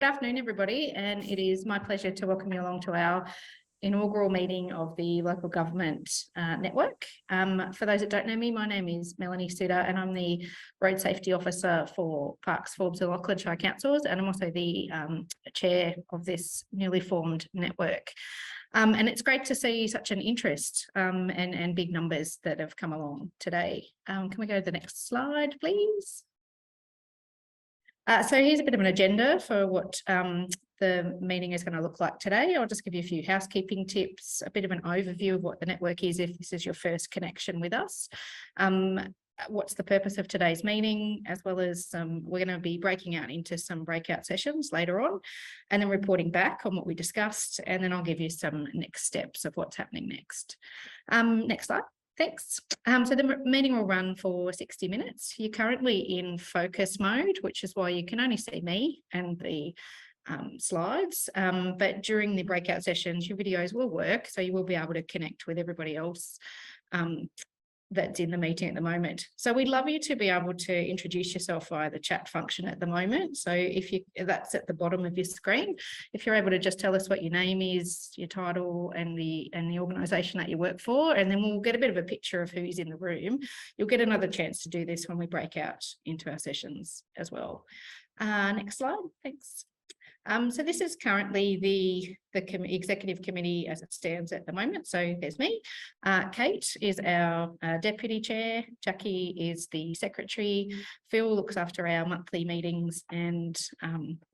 Good afternoon, everybody, and it is my pleasure to welcome you along to our inaugural meeting of the Local Government Network. For those that don't know me, my name is Melanie Suter and I'm the Road Safety Officer for Parkes, Forbes and Lachlan Shire Councils, and I'm also the Chair of this newly formed network. And it's great to see such an interest and big numbers that have come along today. Can we go to the next slide, please? So here's a bit of an agenda for what the meeting is going to look like today. I'll just give you a few housekeeping tips, a bit of an overview of what the network is if this is your first connection with us. What's the purpose of today's meeting, as well as we're going to be breaking out into some breakout sessions later on and then reporting back on what we discussed, and then I'll give you some next steps of what's happening next. Next slide. Thanks. So the meeting will run for 60 minutes. You're currently in focus mode, which is why you can only see me and the slides. But during the breakout sessions, your videos will work, so you will be able to connect with everybody else that's in the meeting at the moment. So we'd love you to be able to introduce yourself via the chat function at the moment. So if that's at the bottom of your screen, if you're able to just tell us what your name is, your title and the organisation that you work for, and then we'll get a bit of a picture of who's in the room. You'll get another chance to do this when we break out into our sessions as well. Next slide, thanks. So this is currently the executive committee as it stands at the moment. So there's me, Kate is our deputy chair, Jackie is the secretary, Phil looks after our monthly meetings and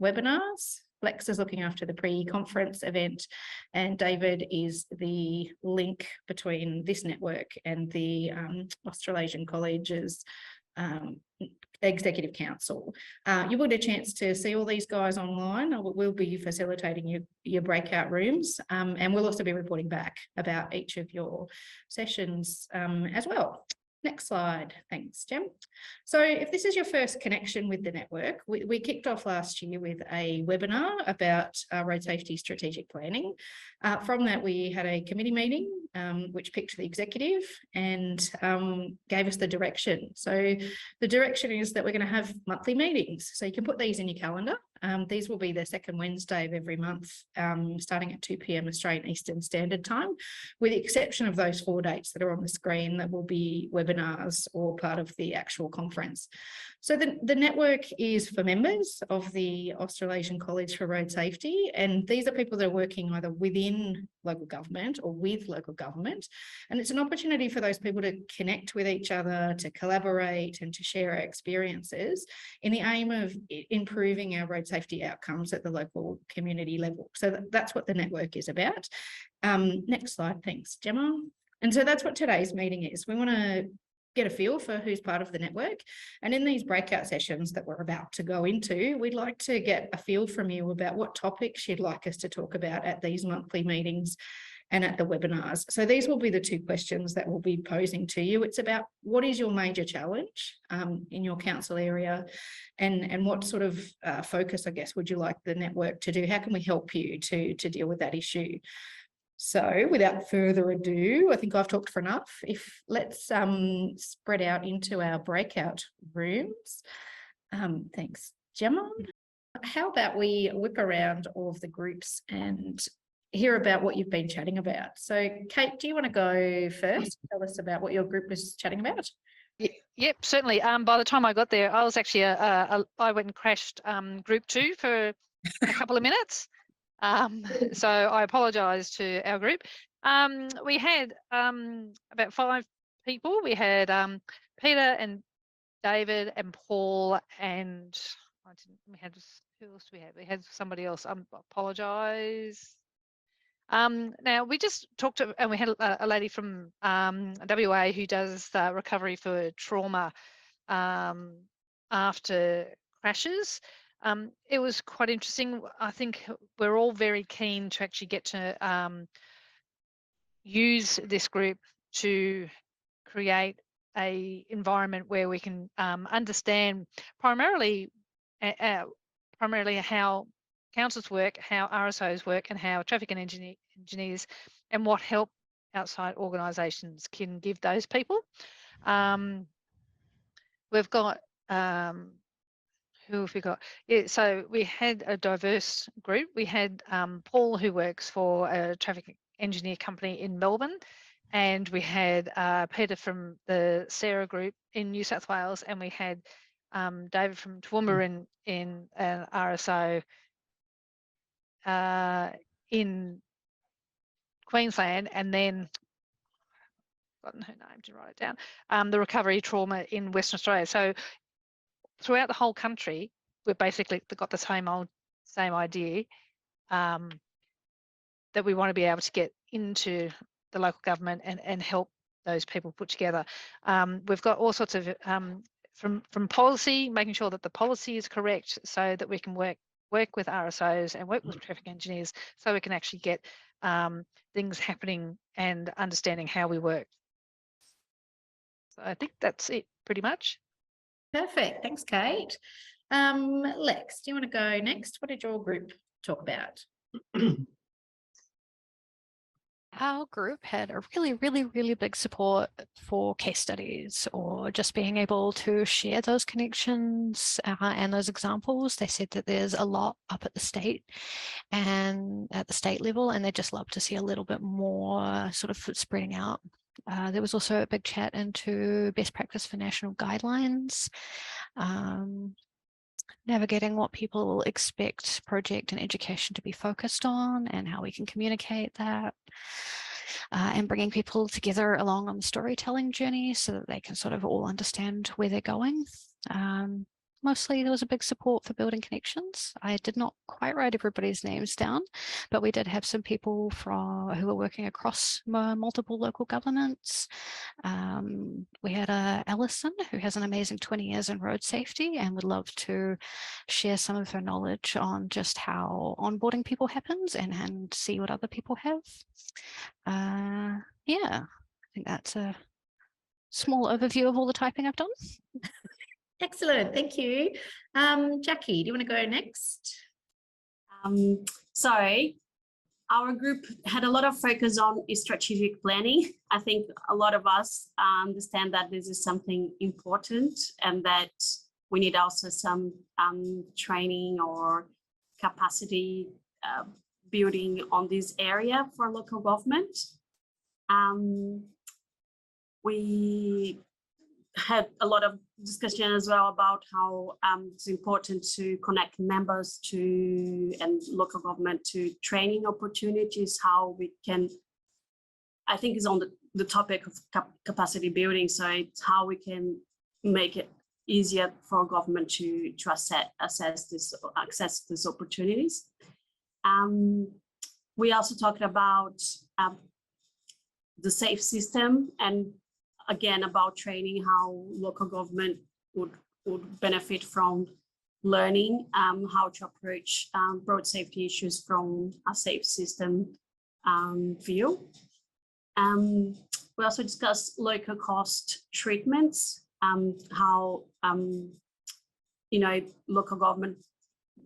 webinars, Lex is looking after the pre-conference event, and David is the link between this network and the Australasian College's Executive Council. You will get a chance to see all these guys online. We'll be facilitating your breakout rooms, and we'll also be reporting back about each of your sessions as well. Next slide. Thanks, Jem. So if this is your first connection with the network, we kicked off last year with a webinar about road safety strategic planning. From that, we had a committee meeting, which picked the executive and gave us the direction. So the direction is that we're going to have monthly meetings. So you can put these in your calendar. These will be the second Wednesday of every month, starting at 2 p.m. Australian Eastern Standard Time, with the exception of those 4 dates that are on the screen that will be webinars or part of the actual conference. So the network is for members of the Australasian College for Road Safety, and these are people that are working either within local government or with local government, and it's an opportunity for those people to connect with each other, to collaborate and to share our experiences in the aim of improving our road safety outcomes at the local community level. So that's what the network is about. Next slide, thanks, Gemma. And so that's what today's meeting is. We want to get a feel for who's part of the network. And in these breakout sessions that we're about to go into, we'd like to get a feel from you about what topics you'd like us to talk about at these monthly meetings and at the webinars. So these will be the 2 questions that we'll be posing to you. It's about what is your major challenge in your council area, and what sort of focus, I guess, would you like the network to do? How can we help you to deal with that issue? So without further ado, I think I've talked for enough. Let's spread out into our breakout rooms. Thanks, Gemma. How about we whip around all of the groups and hear about what you've been chatting about. So Kate, do you want to go first? Tell us about what your group was chatting about. Yep, certainly. By the time I got there, I was actually I went and crashed group 2 for a couple of minutes. So I apologise to our group. We had about 5 people. We had Peter and David and Paul, and we had, who else do we have? We had somebody else. I apologise. Now we just talked to, and we had a lady from WA who does recovery for trauma after crashes. It was quite interesting. I think we're all very keen to actually get to use this group to create an environment where we can understand primarily how councils work, how RSOs work, and how traffic and engineers, and what help outside organisations can give those people. We've got Who have we got? Yeah, so we had a diverse group. We had Paul, who works for a traffic engineer company in Melbourne, and we had Peter from the Sarah group in New South Wales, and we had David from Toowoomba in an RSO in Queensland, and then gotten her name to write it down, the recovery trauma in Western Australia. So throughout the whole country, we've basically got the same idea, that we want to be able to get into the local government and help those people put together. We've got all sorts of from policy, making sure that the policy is correct so that we can work with RSOs and work with traffic engineers so we can actually get things happening and understanding how we work. So I think that's it pretty much. Perfect. Thanks, Kate. Lex, do you want to go next? What did your group talk about? Our group had a really big support for case studies or just being able to share those connections and those examples. They said that there's a lot up at the state and at the state level, and they just love to see a little bit more sort of spreading out. There was also a big chat into best practice for national guidelines, navigating what people expect project and education to be focused on and how we can communicate that, and bringing people together along on the storytelling journey so that they can sort of all understand where they're going. Mostly there was a big support for building connections. I did not quite write everybody's names down, but we did have some people who were working across multiple local governments. We had Alison, who has an amazing 20 years in road safety and would love to share some of her knowledge on just how onboarding people happens and see what other people have. Yeah, I think that's a small overview of all the typing I've done. Excellent, thank you. Jackie, do you want to go next? So our group had a lot of focus on strategic planning. I think a lot of us understand that this is something important and that we need also some training or capacity building on this area for local government. We had a lot of discussion as well about how it's important to connect members to and local government to training opportunities, how we can, I think is on the topic of capacity building. So it's how we can make it easier for government to access these opportunities. We also talked about the SAFE system and again about training, how local government would benefit from learning how to approach road safety issues from a SAFE system view. We also discussed local cost treatments, how local government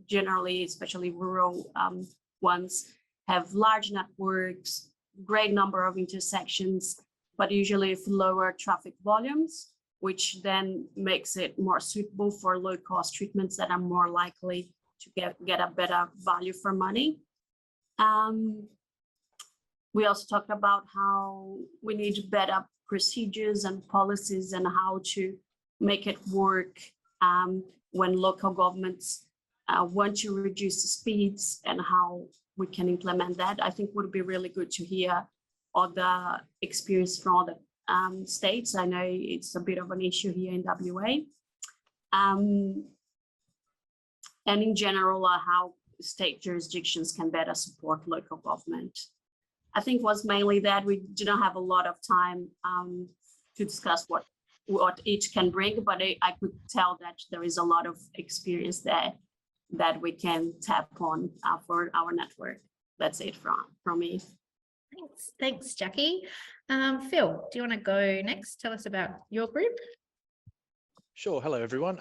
generally, especially rural ones, have large networks, great number of intersections, but usually with lower traffic volumes, which then makes it more suitable for low cost treatments that are more likely to get a better value for money. We also talked about how we need better procedures and policies and how to make it work when local governments want to reduce the speeds and how we can implement that. I think would be really good to hear other experience from other states. I know it's a bit of an issue here in WA. And in general, how state jurisdictions can better support local government. I think was mainly that we didn't have a lot of time to discuss what each can bring, but I could tell that there is a lot of experience there that we can tap on for our network. That's it from me. Thanks, Jackie. Phil, do you want to go next? Tell us about your group. Sure. Hello, everyone.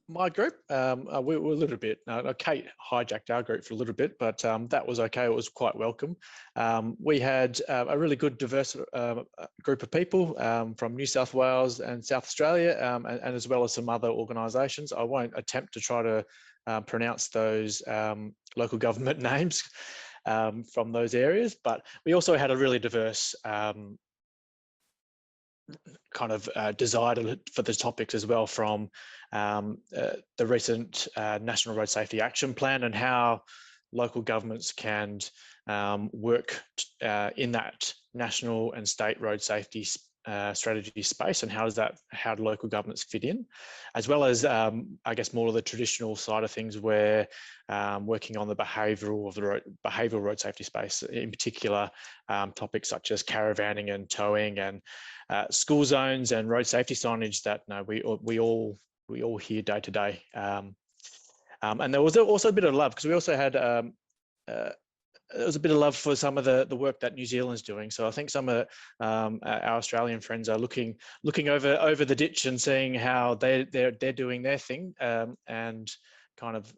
My group, we were a little bit, Kate hijacked our group for a little bit, but that was okay. It was quite welcome. We had a really good diverse group of people from New South Wales and South Australia, and as well as some other organisations. I won't attempt to try to pronounce those local government names from those areas, but we also had a really diverse kind of desire for the topics as well, from the recent National Road Safety Action Plan and how local governments can work in that national and state road safety strategy space, and how do local governments fit in, as well as I guess more of the traditional side of things, where working on the behavioural road safety space, in particular topics such as caravanning and towing and school zones and road safety signage that we all hear day to day. And there was also a bit of love, because we also had there was a bit of love for some of the work that New Zealand's doing. So I think some of our Australian friends are looking over the ditch and seeing how they're doing their thing, and kind of,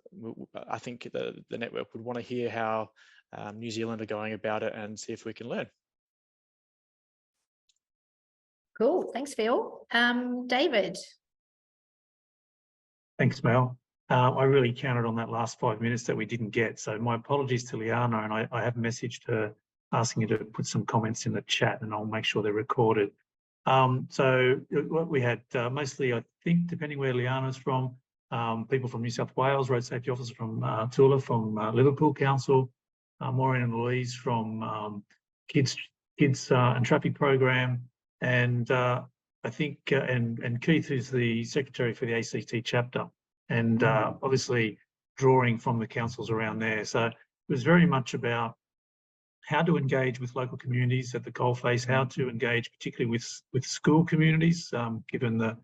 I think the network would want to hear how New Zealand are going about it and see if we can learn. Cool, thanks, Phil. David. Thanks, Mel. I really counted on that last 5 minutes that we didn't get. So my apologies to Liana, and I have messaged her asking her to put some comments in the chat, and I'll make sure they're recorded. So what we had mostly, I think, depending where Liana's from, people from New South Wales, road safety officers from Tula, from Liverpool Council, Maureen and Louise from Kids and Traffic Program, and I think, and Keith, who's the secretary for the ACT chapter, and obviously drawing from the councils around there. So it was very much about how to engage with local communities at the coalface, how to engage particularly with school communities, given the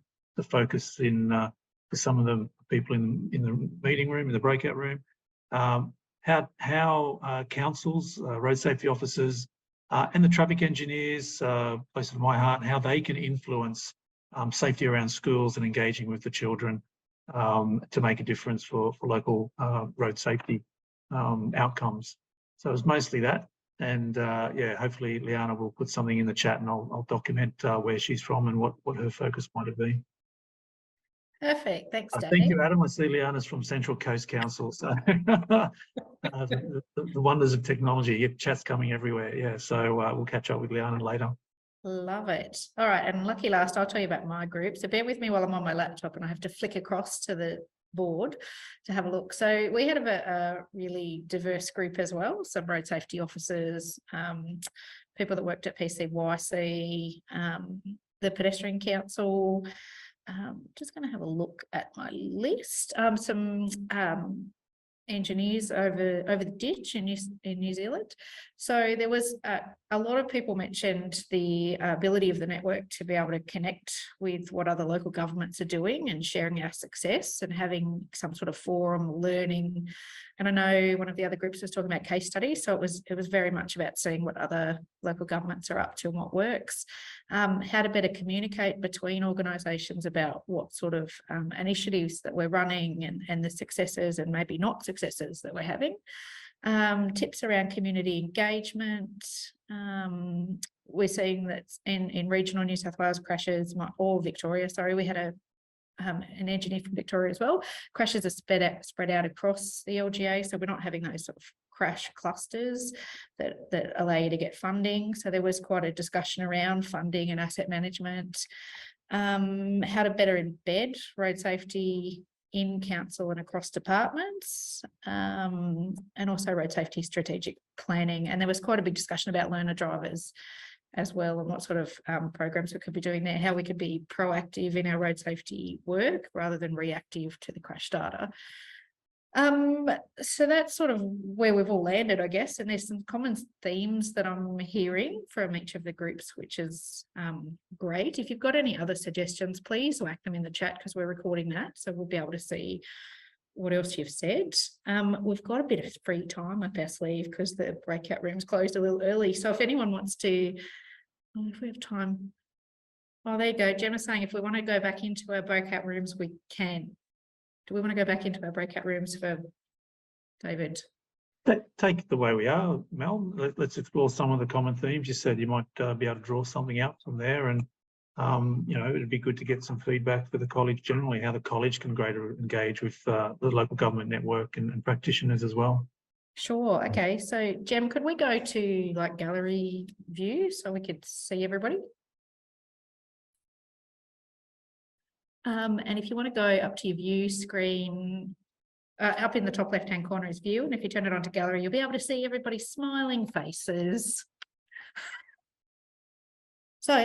focus for some of the people in the meeting room, in the breakout room, how councils, road safety officers, and the traffic engineers, close to my heart, how they can influence safety around schools and engaging with the children to make a difference for local road safety outcomes. So it was mostly that. And yeah, hopefully Liana will put something in the chat, and I'll document where she's from and what her focus might have been. Perfect, thanks, Dave. Thank you, Adam. I see Liana's from Central Coast Council, so the wonders of technology. Your chat's coming everywhere. Yeah, so we'll catch up with Liana later. Love it. All right, and lucky last, I'll tell you about my group. So bear with me while I'm on my laptop and I have to flick across to the board to have a look. So we had a really diverse group as well. Some road safety officers, people that worked at PCYC, the Pedestrian Council. Just going to have a look at my list. Some engineers over the ditch in New Zealand. So there was a lot of people mentioned the ability of the network to be able to connect with what other local governments are doing and sharing our success and having some sort of forum learning. And I know one of the other groups was talking about case studies, so it was very much about seeing what other local governments are up to and what works, how to better communicate between organisations about what sort of initiatives that we're running and the successes and maybe not successes that we're having, tips around community engagement. We're seeing that in regional New South Wales crashes, or Victoria, sorry, we had an engineer from Victoria as well. Crashes are spread out across the LGA, so we're not having those sort of crash clusters that allow you to get funding. So there was quite a discussion around funding and asset management, how to better embed road safety in council and across departments, and also road safety strategic planning. And there was quite a big discussion about learner drivers as well, and what sort of programs we could be doing there, how we could be proactive in our road safety work rather than reactive to the crash data. So that's sort of where we've all landed, I guess, and there's some common themes that I'm hearing from each of the groups, which is great. If you've got any other suggestions, please whack them in the chat, because we're recording that, so we'll be able to see what else you've said. We've got a bit of free time up our sleeve because the breakout room's closed a little early, so if anyone wants to, if we have time. Oh, there you go. Gemma's saying if we want to go back into our breakout rooms, we can. Do we want to go back into our breakout rooms for David? Take it the way we are, Mel. Let's explore some of the common themes. You said you might be able to draw something out from there, and you know, it'd be good to get some feedback for the college generally, how the college can greater engage with the local government network and practitioners as well. Sure. Okay. So, Jem, could we go to like gallery view so we could see everybody? And if you want to go up to your view screen, up in the top left-hand corner is view. And if you turn it on to gallery, you'll be able to see everybody's smiling faces. So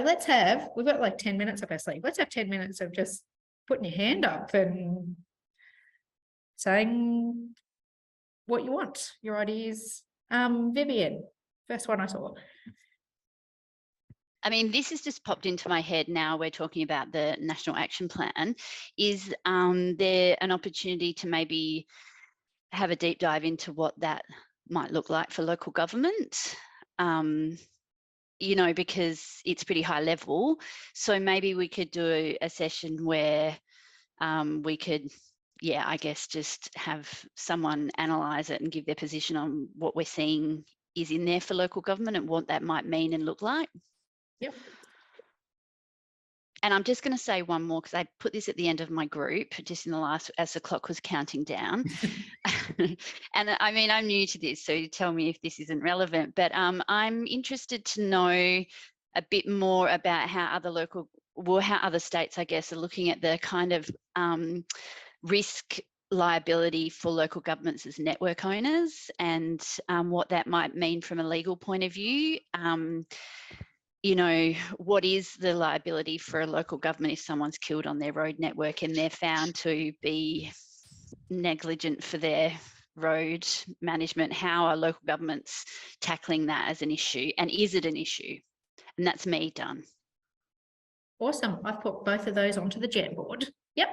we've got like 10 minutes up our sleeve. Let's have 10 minutes of just putting your hand up and saying what you want, your ideas. Vivian, first one I saw. I mean, this has just popped into my head now we're talking about the National Action Plan. Is there an opportunity to maybe have a deep dive into what that might look like for local government? You know, because it's pretty high level. So maybe we could do a session where we could, yeah, I guess just have someone analyse it and give their position on what we're seeing is in there for local government and what that might mean and look like. Yep. And I'm just going to say one more because I put this at the end of my group just in the last, as the clock was counting down. And I mean, I'm new to this, so tell me if this isn't relevant, but I'm interested to know a bit more about how how other states, I guess, are looking at the kind of risk liability for local governments as network owners and what that might mean from a legal point of view. You know, what is the liability for a local government if someone's killed on their road network and they're found to be negligent for their road management? How are local governments tackling that as an issue? And is it an issue? And that's me done. Awesome. I've put both of those onto the Jamboard. Yep.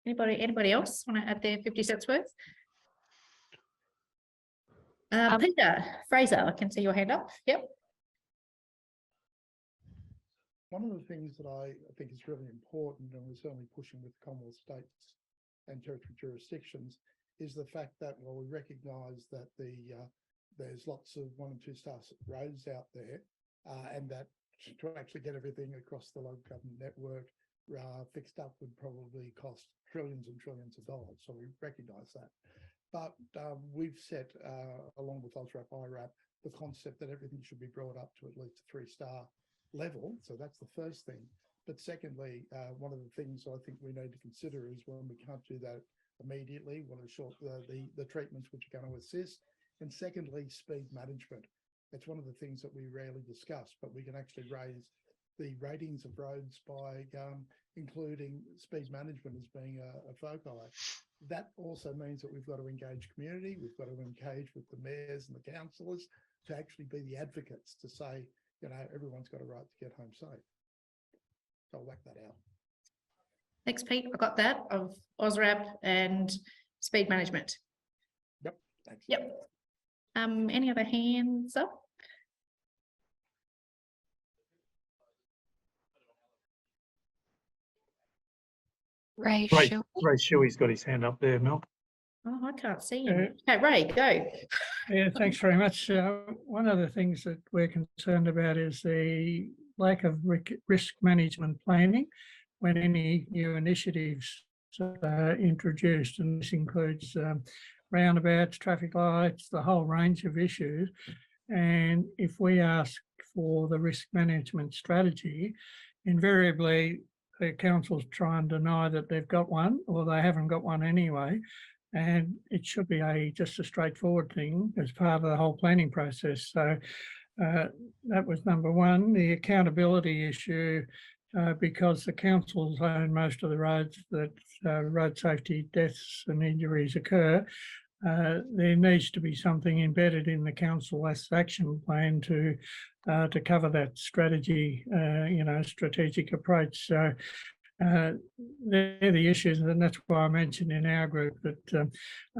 Anybody else want to add their 50 cents worth? Peter Fraser, I can see your hand up. Yep. One of the things that I think is really important, and we're certainly pushing with Commonwealth states and territory jurisdictions, is the fact that while we recognise that there's lots of 1 and 2 star roads out there, and that to actually get everything across the local government network fixed up would probably cost trillions and trillions of dollars. So we recognise that. But we've set, along with OSRAP, IRAP, the concept that everything should be brought up to at least a 3-star level. So that's the first thing. But secondly, one of the things I think we need to consider is when we can't do that immediately, what are the treatments which are going to assist. And secondly, speed management. It's one of the things that we rarely discuss, but we can actually raise the ratings of roads by including speed management as being a foci. That also means that we've got to engage community, we've got to engage with the mayors and the councillors to actually be the advocates to say, you know, everyone's got a right to get home safe. So I'll whack that out. Thanks, Pete. I got that of OSRAP and speed management. Yep. Thanks. Yep. Any other hands up? Ray Ray Shu. Shuey's got his hand up there, Mel. Oh, I can't see him. Okay, Ray, go. Yeah, thanks very much. One of the things that we're concerned about is the lack of risk management planning when any new initiatives are introduced, and this includes roundabouts, traffic lights, the whole range of issues. And if we ask for the risk management strategy, invariably the councils try and deny that they've got one, or they haven't got one anyway. And it should be just a straightforward thing as part of the whole planning process. So that was number one. The accountability issue, because the councils own most of the roads that road safety deaths and injuries occur, there needs to be something embedded in the council action plan to cover that strategy, strategic approach. So they're the issues, and that's why I mentioned in our group that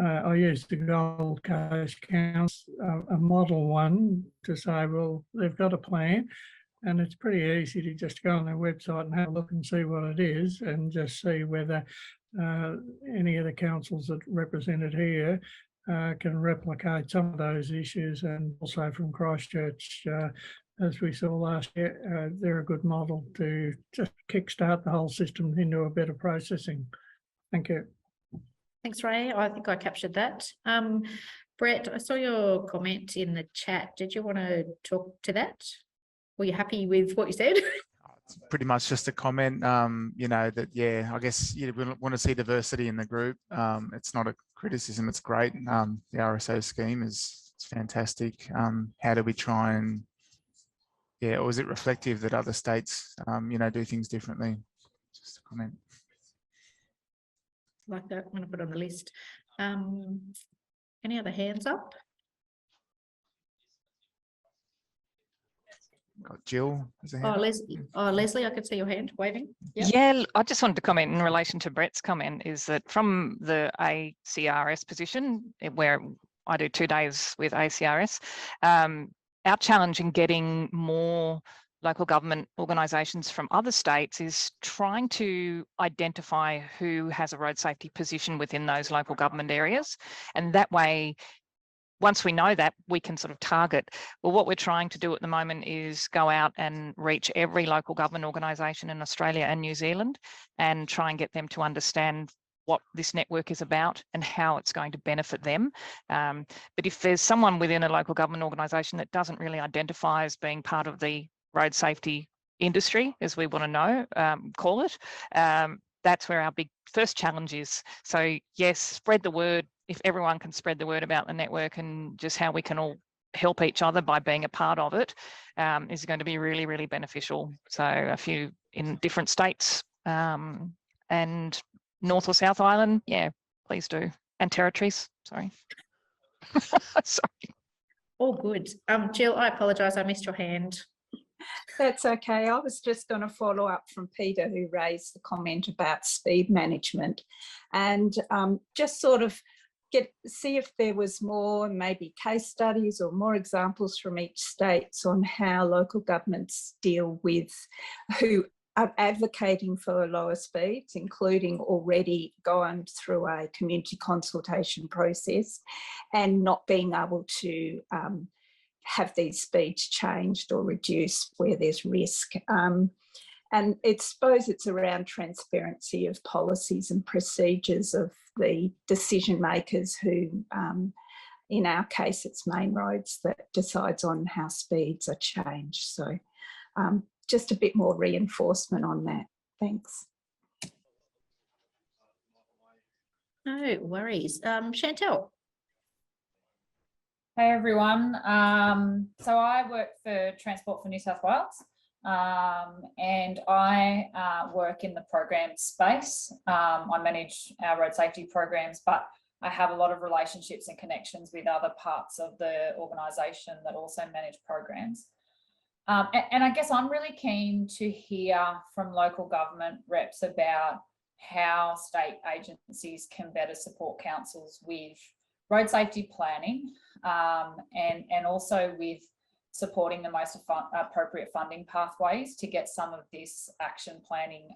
I used the Gold Coast Council, a model one, to say, well, they've got a plan, and it's pretty easy to just go on their website and have a look and see what it is, and just see whether any of the councils that represented here can replicate some of those issues, and also from Christchurch, as we saw last year, they're a good model to just kickstart the whole system into a better processing. Thank you. Thanks, Ray. I think I captured that. Brett, I saw your comment in the chat. Did you want to talk to that? Were you happy with what you said? It's pretty much just a comment, you know, that, yeah, I guess you want to see diversity in the group. It's not a criticism, it's great. The RSO scheme is fantastic. How do we try and, yeah, or is it reflective that other states, you know, do things differently? Just a comment. Like that, I'm going to put on the list. Any other hands up? Got Jill. Leslie, I could see your hand waving. Yep. Yeah, I just wanted to comment in relation to Brett's comment is that from the ACRS position, where I do 2 days with ACRS, our challenge in getting more local government organisations from other states is trying to identify who has a road safety position within those local government areas. And that way, once we know that, we can sort of target. Well, what we're trying to do at the moment is go out and reach every local government organisation in Australia and New Zealand and try and get them to understand what this network is about and how it's going to benefit them. But if there's someone within a local government organisation that doesn't really identify as being part of the road safety industry, as we want to know, call it, that's where our big first challenge is. So yes, spread the word. If everyone can spread the word about the network and just how we can all help each other by being a part of it, is going to be really, really beneficial. So a few in different states and North or South Island, yeah, please do. And territories, sorry. Sorry. All good. Jill, I apologise, I missed your hand. That's okay. I was just going to follow up from Peter, who raised the comment about speed management, and just sort of see if there was more, maybe case studies or more examples from each state on how local governments deal with who are advocating for lower speeds, including already gone through a community consultation process and not being able to have these speeds changed or reduced where there's risk. And I suppose it's around transparency of policies and procedures of the decision makers who, in our case, it's Main Roads that decides on how speeds are changed. So just a bit more reinforcement on that. Thanks. No worries. Chantel. Hey everyone. So I work for Transport for New South Wales, and I work in the program space. I manage our road safety programs, but I have a lot of relationships and connections with other parts of the organisation that also manage programs. And I guess I'm really keen to hear from local government reps about how state agencies can better support councils with road safety planning, and also with supporting the most appropriate funding pathways to get some of this action planning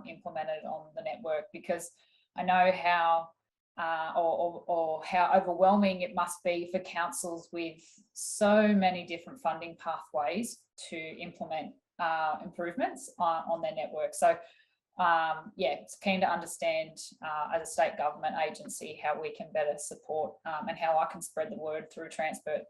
implemented on the network, because I know how or how overwhelming it must be for councils with so many different funding pathways to implement improvements on their network. So yeah, it's keen to understand as a state government agency how we can better support and how I can spread the word through transport,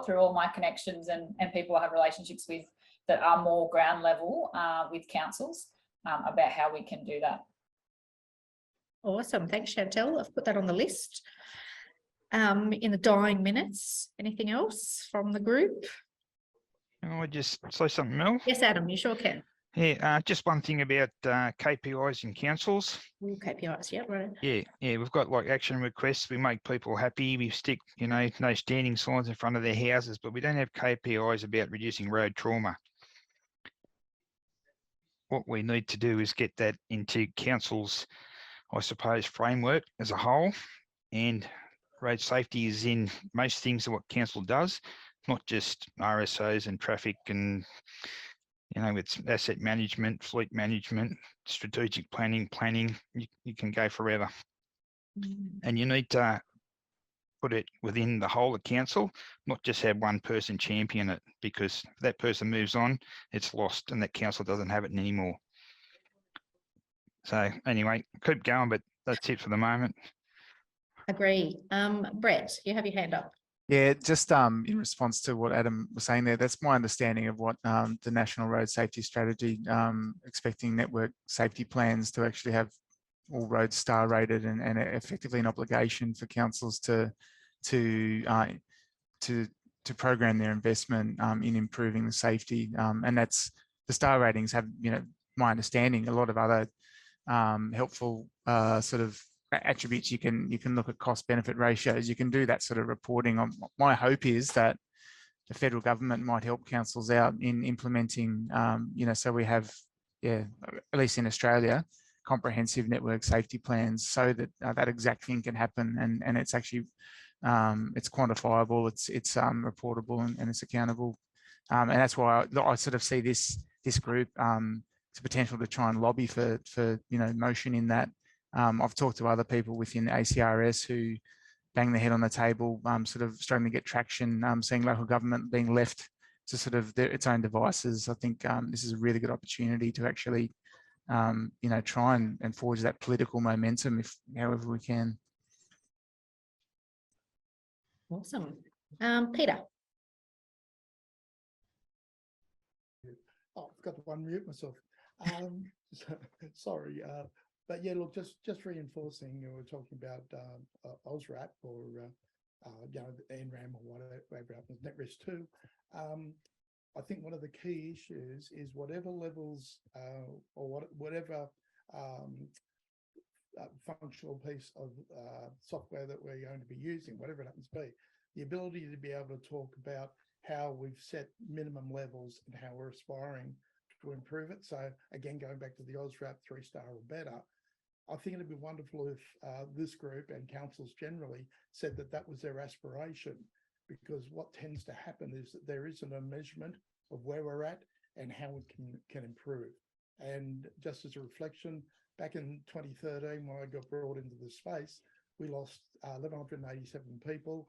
through all my connections and people I have relationships with that are more ground level with councils about how we can do that. Awesome. Thanks, Chantel. I've put that on the list. In the dying minutes, anything else from the group? Can I just say something, Mel? Yes, Adam, you sure can. Yeah, just one thing about KPIs in councils. Ooh, KPIs, yeah, right. Yeah, we've got like action requests. We make people happy. We stick, you know, no standing signs in front of their houses, but we don't have KPIs about reducing road trauma. What we need to do is get that into councils, I suppose, framework as a whole, and road safety is in most things of what council does, not just RSOs and traffic and You know, with asset management, fleet management, strategic planning, you can go forever. And you need to put it within the whole of council, not just have one person champion it, because if that person moves on, it's lost and that council doesn't have it anymore. So anyway, keep going, but that's it for the moment. Agree. Brett, you have your hand up. Yeah, just in response to what Adam was saying there, that's my understanding of what the National Road Safety Strategy, expecting network safety plans to actually have all roads star rated and effectively an obligation for councils to program their investment in improving the safety. And that's the star ratings have, you know, my understanding, a lot of other helpful sort of attributes. You can look at cost benefit ratios. You can do that sort of reporting on. My hope is that the federal government might help councils out in implementing, you know, so we have, yeah, at least in Australia, comprehensive network safety plans, so that that exact thing can happen, and it's actually it's quantifiable, it's reportable, and it's accountable, and that's why I sort of see this group it's potential to try and lobby for you know, motion in that. I've talked to other people within the ACRS who bang their head on the table, sort of struggling to get traction, seeing local government being left to sort of its own devices. I think this is a really good opportunity to actually, you know, try and forge that political momentum, if however we can. Awesome. Peter. Oh, I've got to unmute myself. Sorry, but yeah, look, just reinforcing, you know, we're talking about OSRAP or you know, the NRAM or whatever happens, NetRest 2. I think one of the key issues is whatever levels or whatever functional piece of software that we're going to be using, whatever it happens to be, the ability to be able to talk about how we've set minimum levels and how we're aspiring to improve it. So again, going back to the OSRAP 3-star or better, I think it'd be wonderful if this group and councils generally said that that was their aspiration, because what tends to happen is that there isn't a measurement of where we're at and how we can improve. And just as a reflection, back in 2013, when I got brought into the space, we lost 1,187 people.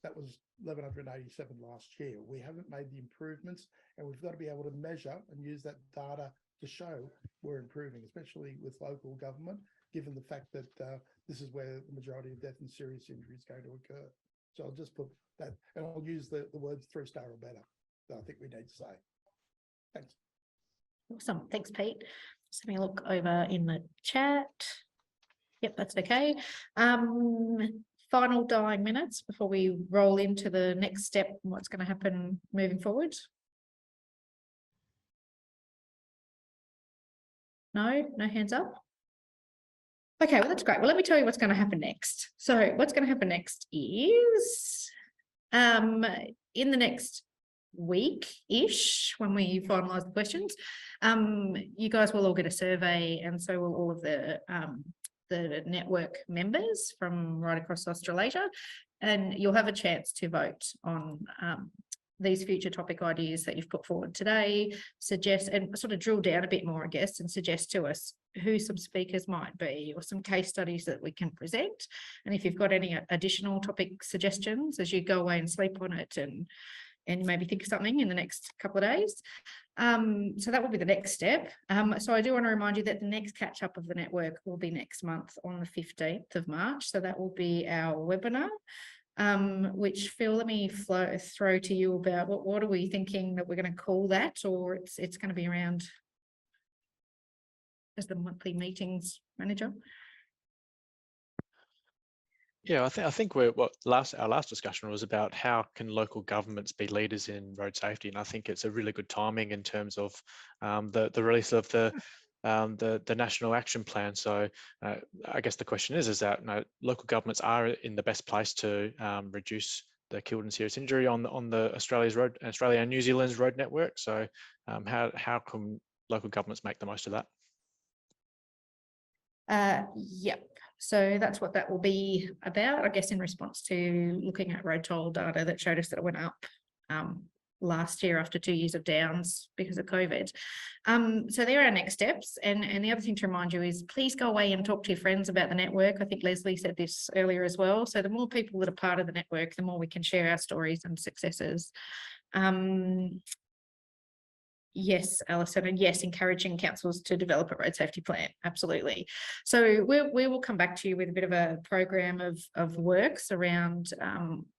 That was 1,187 last year. We haven't made the improvements, and we've got to be able to measure and use that data to show we're improving, especially with local government, given the fact that this is where the majority of death and serious injury is going to occur. So I'll just put that, and I'll use the words 3-star or better that I think we need to say. Thanks. Awesome. Thanks, Pete. Just having a look over in the chat. Yep, that's okay. Final dying minutes before we roll into the next step and what's going to happen moving forward. No hands up. Okay, well, that's great. Well, let me tell you what's going to happen next. So what's going to happen next is in the next week-ish, when we finalise the questions, you guys will all get a survey, and so will all of the network members from right across Australasia, and you'll have a chance to vote on these future topic ideas that you've put forward today, suggest and sort of drill down a bit more, I guess, and suggest to us who some speakers might be or some case studies that we can present. And if you've got any additional topic suggestions as you go away and sleep on it and maybe think of something in the next couple of days. So that will be the next step. So I do want to remind you that the next catch up of the network will be next month on the 15th of March. So that will be our webinar, which Phil, let me throw to you about what are we thinking that we're going to call that, or it's going to be around as the monthly meetings manager. Yeah, I think our last discussion was about how can local governments be leaders in road safety, and I think it's a really good timing in terms of the release of the National Action Plan. So I guess the question is that local governments are in the best place to reduce the killed and serious injury on the Australia and New Zealand's road network. So how can local governments make the most of that? Yep. So that's what that will be about, I guess, in response to looking at road toll data that showed us that it went up last year after 2 years of downs because of COVID. So there are our next steps. And the other thing to remind you is please go away and talk to your friends about the network. I think Leslie said this earlier as well. So the more people that are part of the network, the more we can share our stories and successes. Yes, Alison, and yes, encouraging councils to develop a road safety plan. Absolutely. So we will come back to you with a bit of a program of works around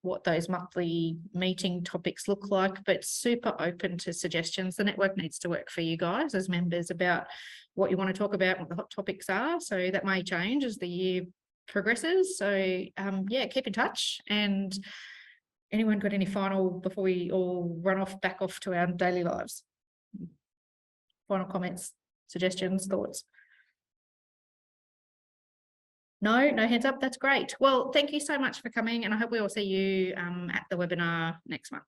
what those monthly meeting topics look like, but super open to suggestions. The network needs to work for you guys as members about what you want to talk about, what the hot topics are. So that may change as the year progresses. So yeah, keep in touch. And anyone got any final before we all run off back off to our daily lives? Final comments, suggestions, thoughts? No hands up. That's great. Well, thank you so much for coming, and I hope we all see you at the webinar next month.